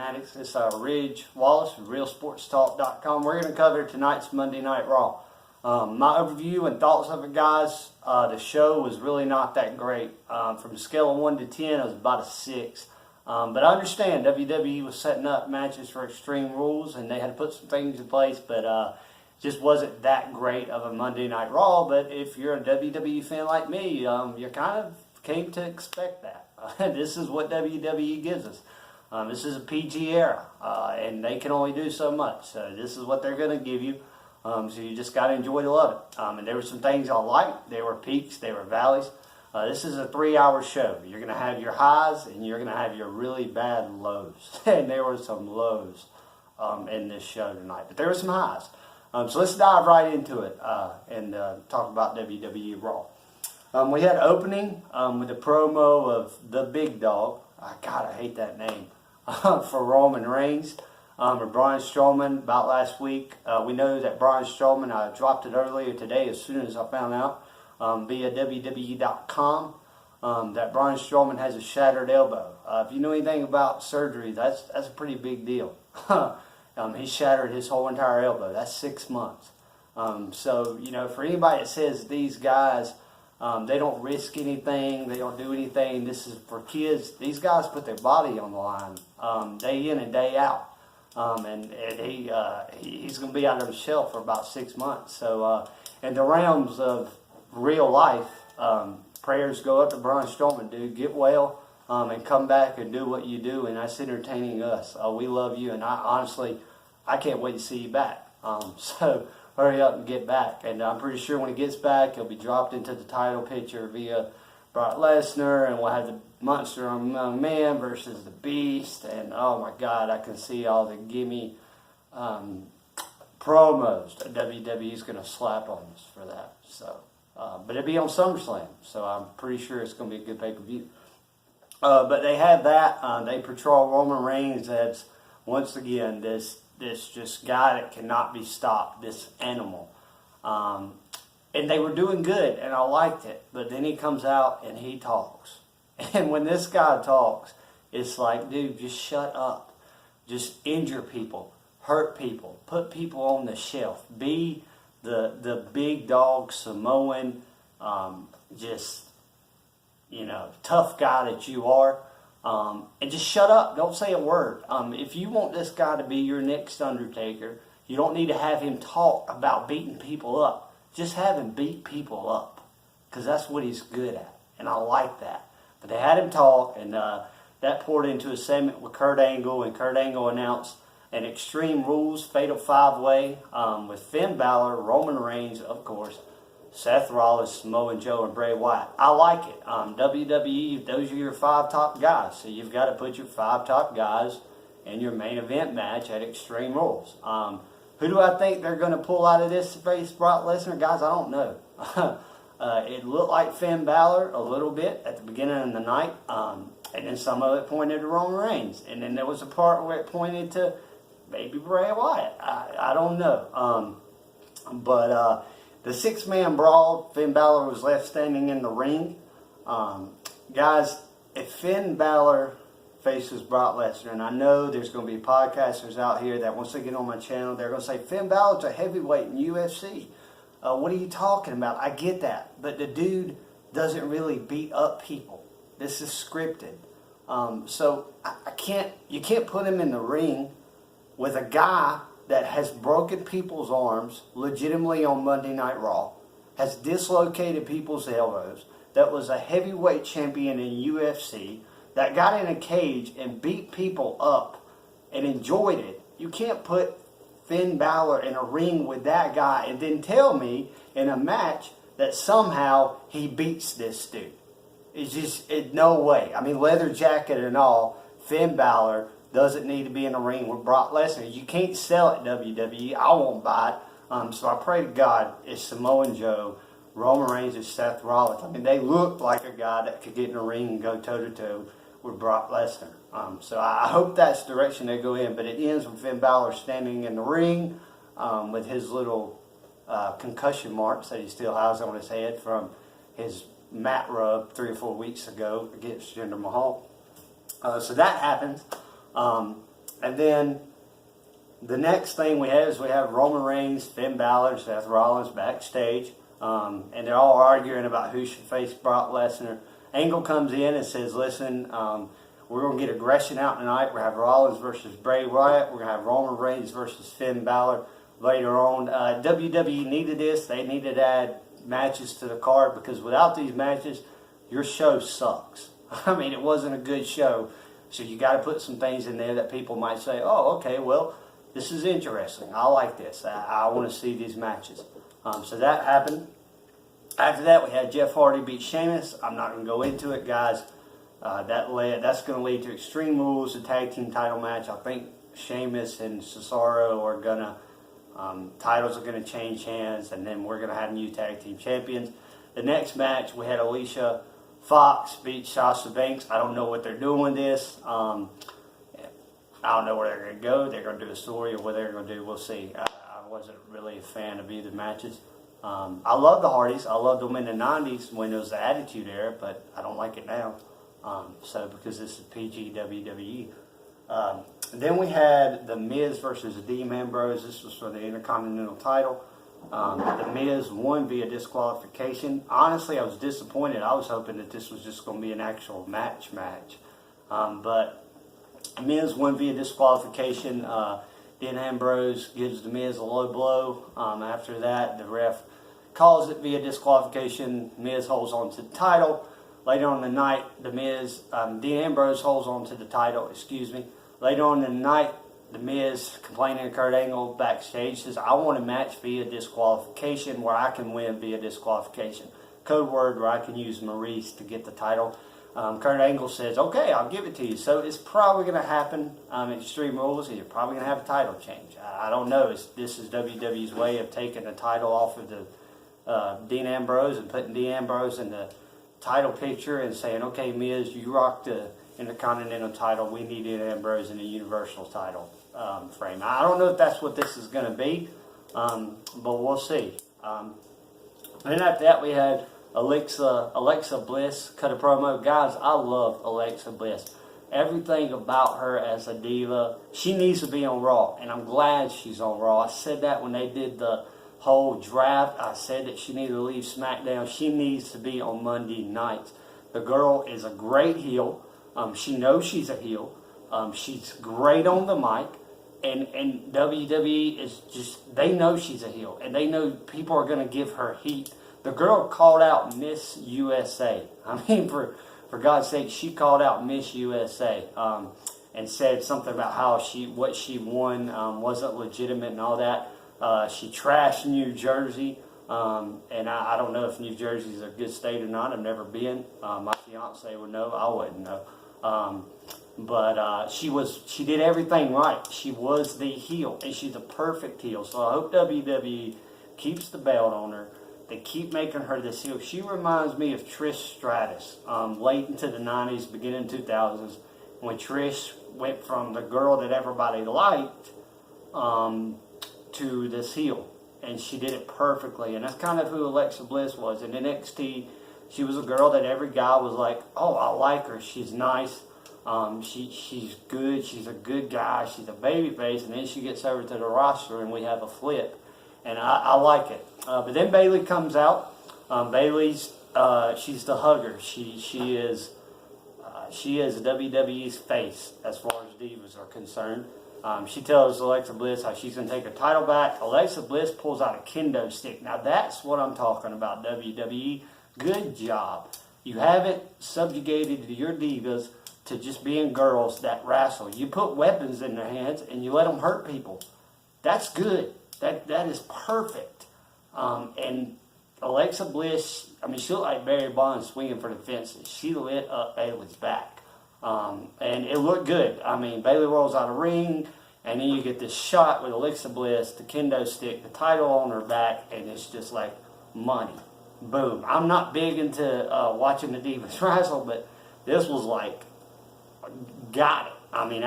Maddox. This is Ridge Wallace with RealSportsTalk.com. We're going to cover tonight's Monday Night Raw. My overview and thoughts of it, guys. The show was really not that great. From a scale of 1 to 10, it was about a 6. But I understand WWE was setting up matches for Extreme Rules, and they had to put some things in place, but just wasn't that great of a Monday Night Raw. But if you're a WWE fan like me, you kind of came to expect that. This is what WWE gives us. This is a PG era, and they can only do so much. So this is what they're going to give you. So you just got to enjoy to love it. And there were some things I liked. There were peaks, there were valleys. This is a 3-hour show. You're going to have your highs, and you're going to have your really bad lows. And there were some lows in this show tonight. But there were some highs. So let's dive right into it and talk about WWE Raw. We had opening with a promo of the Big Dog. God, I hate that name. For Roman Reigns or Braun Strowman about last week. We know that Braun Strowman, I dropped it earlier today as soon as I found out via WWE.com that Braun Strowman has a shattered elbow. If you know anything about surgery, that's a pretty big deal. He shattered his whole entire elbow. That's 6 months. So, you know, for anybody that says these guys, they don't risk anything, they don't do anything, this is for kids, these guys put their body on the line day in and day out. And he's going to be out of the shelf for about 6 months. So, in the realms of real life, prayers go up to Braun Strowman, dude. Get well and come back and do what you do, and that's entertaining us. We love you, and honestly, I can't wait to see you back. So hurry up and get back. And I'm pretty sure when he gets back, he'll be dropped into the title picture via Brock Lesnar, and we'll have the Monster Among Man versus the Beast. And oh my God, I can see all the gimme promos that WWE's going to slap on us for that. So, but it'll be on SummerSlam, so I'm pretty sure it's going to be a good pay-per-view. But they have that. They portray Roman Reigns as, once again, this just guy that cannot be stopped, this animal. And they were doing good, and I liked it. But then he comes out and he talks. And when this guy talks, it's like, dude, just shut up. Just injure people, hurt people, put people on the shelf. Be the big dog Samoan, just, you know, tough guy that you are. And just shut up. Don't say a word. If you want this guy to be your next Undertaker, you don't need to have him talk about beating people up. Just have him beat people up. Because that's what he's good at. And I like that. But they had him talk, and that poured into a segment with Kurt Angle, and Kurt Angle announced an Extreme Rules Fatal 5-Way with Finn Balor, Roman Reigns, of course, Seth Rollins, Samoa Joe, and Bray Wyatt. I like it. WWE, those are your 5 top guys. So you've got to put your 5 top guys in your main event match at Extreme Rules. Who do I think they're going to pull out of this to face Brock Lesnar? Guys, I don't know. It looked like Finn Balor a little bit at the beginning of the night. And then some of it pointed to Roman Reigns. And then there was a part where it pointed to maybe Bray Wyatt. I don't know. But the 6-man brawl, Finn Balor was left standing in the ring. Guys, if Finn Balor faces Brock Lesnar, and I know there's going to be podcasters out here that once they get on my channel, they're going to say, Finn Balor's a heavyweight in UFC. What are you talking about? I get that. But the dude doesn't really beat up people. This is scripted. So you can't put him in the ring with a guy that has broken people's arms legitimately on Monday Night Raw, has dislocated people's elbows, that was a heavyweight champion in UFC, that got in a cage and beat people up and enjoyed it. You can't put Finn Balor in a ring with that guy and then tell me in a match that somehow he beats this dude. It's just, no way. I mean, leather jacket and all, Finn Balor doesn't need to be in a ring with Brock Lesnar. You can't sell it, WWE. I won't buy it. So I pray to God it's Samoa Joe, Roman Reigns, and Seth Rollins. I mean, they look like a guy that could get in a ring and go toe-to-toe with Brock Lesnar. So I hope that's the direction they go in. But it ends with Finn Balor standing in the ring with his little concussion marks that he still has on his head from his mat rub 3 or 4 weeks ago against Jinder Mahal. So that happens. And then the next thing we have is we have Roman Reigns, Finn Balor, Seth Rollins backstage. And they're all arguing about who should face Brock Lesnar. Angle comes in and says, listen, we're going to get aggression out tonight. We're going to have Rollins versus Bray Wyatt. We're going to have Roman Reigns versus Finn Balor later on. WWE needed this. They needed to add matches to the card because without these matches, your show sucks. I mean, it wasn't a good show. So you got to put some things in there that people might say, oh, okay, well, this is interesting. I like this. I want to see these matches. So that happened. After that, we had Jeff Hardy beat Sheamus. I'm not going to go into it, guys. That's going to lead to Extreme Rules, the tag team title match. I think Sheamus and Cesaro are going to, titles are going to change hands, and then we're going to have new tag team champions. The next match, we had Alicia Fox beat Sasha Banks. I don't know what they're doing with this. I don't know where they're going to go. They're going to do a story, or what they're going to do. We'll see. I wasn't really a fan of either matches. I love the Hardys. I loved them in the 90s when it was the Attitude Era, but I don't like it now. Because this is PG WWE. Then we had The Miz versus Dean Ambrose. This was for the Intercontinental title. The Miz won via disqualification. Honestly, I was disappointed. I was hoping that this was just going to be an actual match. But Miz won via disqualification. Dean Ambrose gives The Miz a low blow. After that, the ref calls it via disqualification. Miz holds on to the title. Later on in the night, Dean Ambrose holds on to the title, Later on in the night, The Miz, complaining to Kurt Angle backstage, says, I want a match via disqualification where I can win via disqualification. Code word where I can use Maurice to get the title. Kurt Angle says, okay, I'll give it to you. So it's probably going to happen at Extreme Rules. You're probably going to have a title change. I don't know. This is WWE's way of taking the title off of the Dean Ambrose and putting Dean Ambrose in the title picture and saying, okay, Miz, you rock the Intercontinental title. We need Dean Ambrose in the Universal title frame. I don't know if that's what this is going to be, but we'll see. Then after that, we had Alexa Bliss cut a promo. Guys, I love Alexa Bliss. Everything about her as a diva. She needs to be on Raw, and I'm glad she's on Raw. I said that when they did the whole draft. I said that she needed to leave SmackDown. She needs to be on Monday nights. The girl is a great heel. She knows she's a heel. She's great on the mic. And WWE is just, they know she's a heel. And they know people are going to give her heat. The girl called out Miss USA. I mean, for God's sake, she called out Miss USA. And said something about how what she won wasn't legitimate and all that. She trashed New Jersey, and I don't know if New Jersey is a good state or not. I've never been. My fiance would know. I wouldn't know. But she did everything right. She was the heel, and she's a perfect heel. So I hope WWE keeps the belt on her. They keep making her this heel. She reminds me of Trish Stratus, late into the 90s, beginning 2000s, when Trish went from the girl that everybody liked to this heel, and she did it perfectly. And that's kind of who Alexa Bliss was. In NXT, she was a girl that every guy was like, oh, I like her, she's nice, she's good, she's a good guy, she's a baby face. And then she gets over to the roster and we have a flip, and I like it. But then Bayley comes out. Bayley's she's the hugger. She is WWE's face as far as divas are concerned. She tells Alexa Bliss how she's going to take her title back. Alexa Bliss pulls out a kendo stick. Now that's what I'm talking about, WWE. Good job. You haven't subjugated your divas to just being girls that wrestle. You put weapons in their hands and you let them hurt people. That's good. That is perfect. And Alexa Bliss, I mean, she looked like Barry Bonds swinging for the fences. She lit up Bayley's back. And it looked good. I mean, Bayley rolls out of the ring, and then you get this shot with Alexa Bliss, the kendo stick, the title on her back, and it's just like money. Boom. I'm not big into watching the divas wrestle, but this was like, got it. I mean,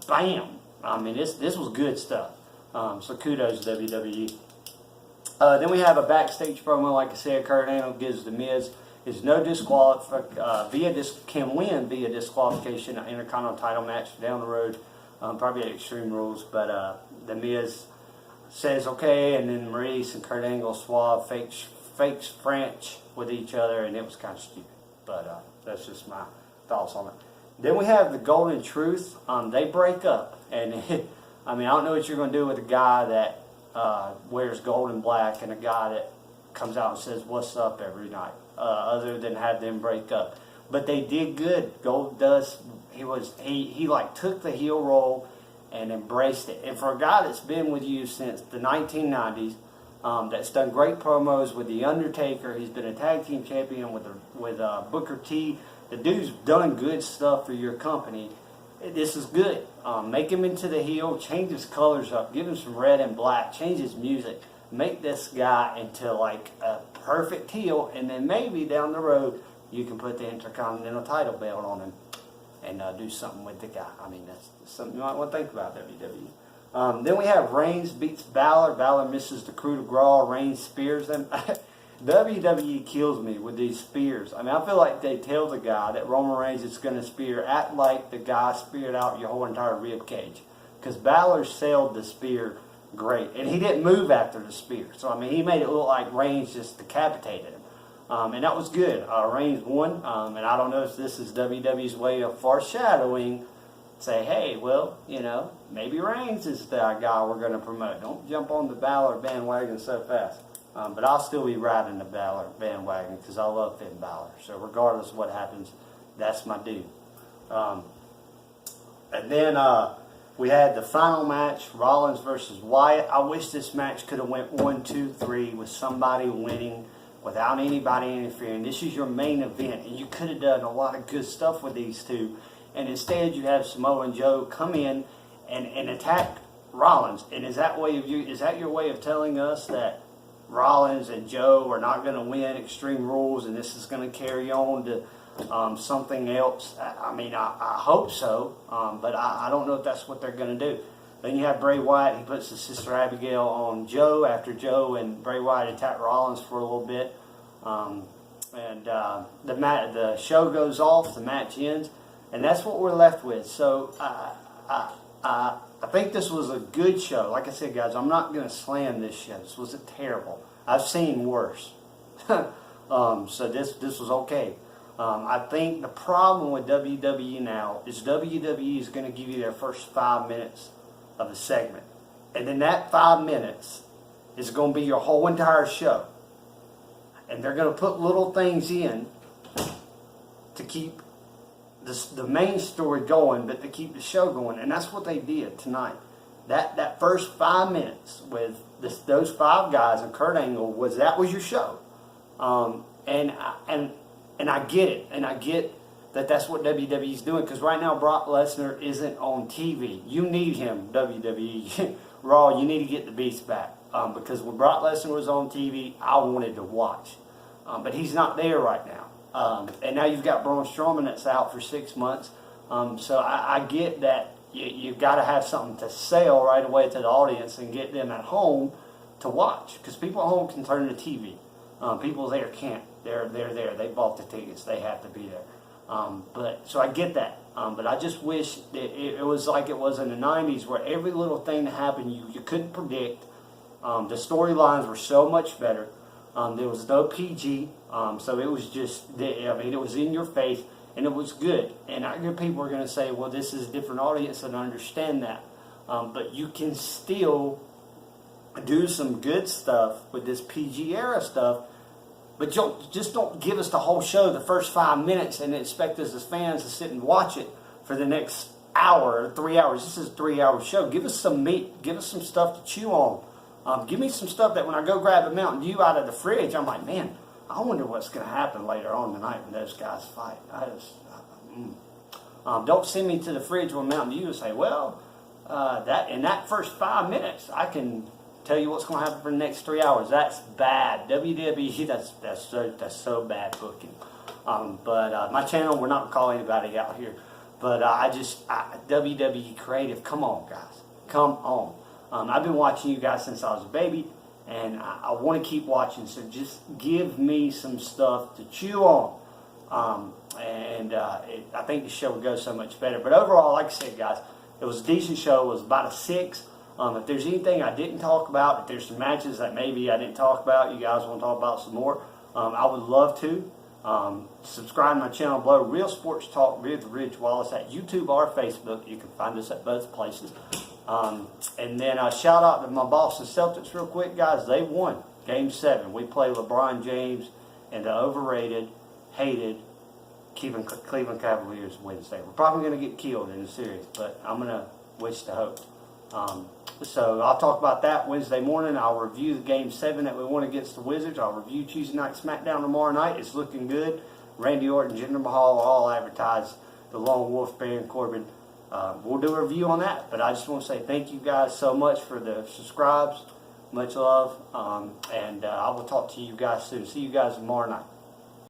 bam. I mean, this was good stuff. So kudos to WWE. Then we have a backstage promo, like I said. Kurt Angle gives The Miz is no can win via disqualification, an Intercontinental title match down the road. probably at Extreme Rules, but The Miz says okay, and then Maurice and Kurt Angle swab fakes French with each other, and it was kind of stupid. But that's just my thoughts on it. Then we have the Golden Truth. They break up, and I mean, I don't know what you're going to do with a guy that wears gold and black and a guy that comes out and says "What's up" every night, other than have them break up. But they did good. Gold Dust, he like took the heel role and embraced it. And for a guy that's been with you since the 1990s, that's done great promos with The Undertaker, he's been a tag team champion with Booker T. The dude's done good stuff for your company. This is good. Make him into the heel, change his colors up, give him some red and black, change his music, make this guy into like a perfect heel, and then maybe down the road you can put the Intercontinental title belt on him and do something with the guy. I mean, that's something you might want to think about, WWE. Then we have Reigns beats Balor. Balor misses the coup de grace. Reigns spears them. WWE kills me with these spears. I mean, I feel like they tell the guy that Roman Reigns is going to spear, act like the guy speared out your whole entire rib cage. Because Balor sailed the spear great. And he didn't move after the spear. So, I mean, he made it look like Reigns just decapitated him. And that was good. Reigns won. And I don't know if this is WWE's way of foreshadowing. Say, hey, well, you know, maybe Reigns is the guy we're going to promote. Don't jump on the Balor bandwagon so fast. But I'll still be riding the Balor bandwagon because I love Finn Balor. So regardless of what happens, that's my dude. And then we had the final match, Rollins versus Wyatt. I wish this match could have went 1, 2, 3 with somebody winning without anybody interfering. This is your main event, and you could have done a lot of good stuff with these two. And instead, you have Samoa Joe come in and attack Rollins. And is that your way of telling us that Rollins and Joe are not going to win Extreme Rules, and this is going to carry on to something else? I mean, I hope so, but I don't know if that's what they're going to do. Then you have Bray Wyatt. He puts his sister Abigail on Joe after Joe and Bray Wyatt attack Rollins for a little bit. The show goes off, the match ends, and that's what we're left with. So I think this was a good show. Like I said, guys, I'm not going to slam this show. This was terrible. I've seen worse. So this was okay. I think the problem with WWE now is WWE is going to give you their first 5 minutes of a segment. And then that 5 minutes is going to be your whole entire show. And they're going to put little things in to keep the main story going, but to keep the show going. And that's what they did tonight. That first 5 minutes with those 5 guys and Kurt Angle was your show. And I get it. And I get that that's what WWE's doing, because right now Brock Lesnar isn't on TV. You need him, WWE. Raw, you need to get the Beast back. Because when Brock Lesnar was on TV, I wanted to watch. But he's not there right now. And now you've got Braun Strowman that's out for 6 months. So I get that you've got to have something to sell right away to the audience and get them at home to watch. Because people at home can turn the TV. People there can't. They're there. They bought the tickets. They have to be there. So I get that. But I just wish it was like it was in the 90s, where every little thing that happened you couldn't predict. The storylines were so much better. There was no PG. So it was just, it was in your face, and it was good. And I hear people are going to say, well, this is a different audience, and I understand that. But you can still do some good stuff with this PG era stuff. But don't give us the whole show, the first 5 minutes, and expect us as fans to sit and watch it for the next hour or 3 hours. This is a 3-hour show. Give us some meat. Give us some stuff to chew on. Give me some stuff that when I go grab a Mountain Dew out of the fridge, I'm like, man, I wonder what's going to happen later on tonight when those guys fight. Don't send me to the fridge with Mountain Dew and say, well, in that first 5 minutes, I can tell you what's going to happen for the next 3 hours. That's bad. WWE, that's so bad booking. But my channel, we're not calling anybody out here. But WWE Creative, come on, guys. Come on. I've been watching you guys since I was a baby, and I want to keep watching. So just give me some stuff to chew on. I think the show would go so much better. But overall, like I said, guys, It was a decent show. It was about a 6. If there's anything I didn't talk about, if there's some matches that maybe I didn't talk about, you guys want to talk about some more, I would love to. Subscribe to my channel below, Real Sports Talk with Rich Wallace at YouTube or Facebook. You can find us at both places. And then shout out to my Boston Celtics real quick, guys. They won Game 7. We play LeBron James and the overrated, hated Cleveland Cavaliers Wednesday. We're probably going to get killed in the series, but I'm going to wish to hope. So I'll talk about that Wednesday morning. I'll review the Game 7 that we won against the Wizards. I'll review Tuesday Night SmackDown tomorrow night. It's looking good. Randy Orton, Jinder Mahal all advertise the Lone Wolf, Baron Corbin. We'll do a review on that. But I just want to say thank you guys so much for the subscribes. Much love. And I will talk to you guys soon. See you guys tomorrow night.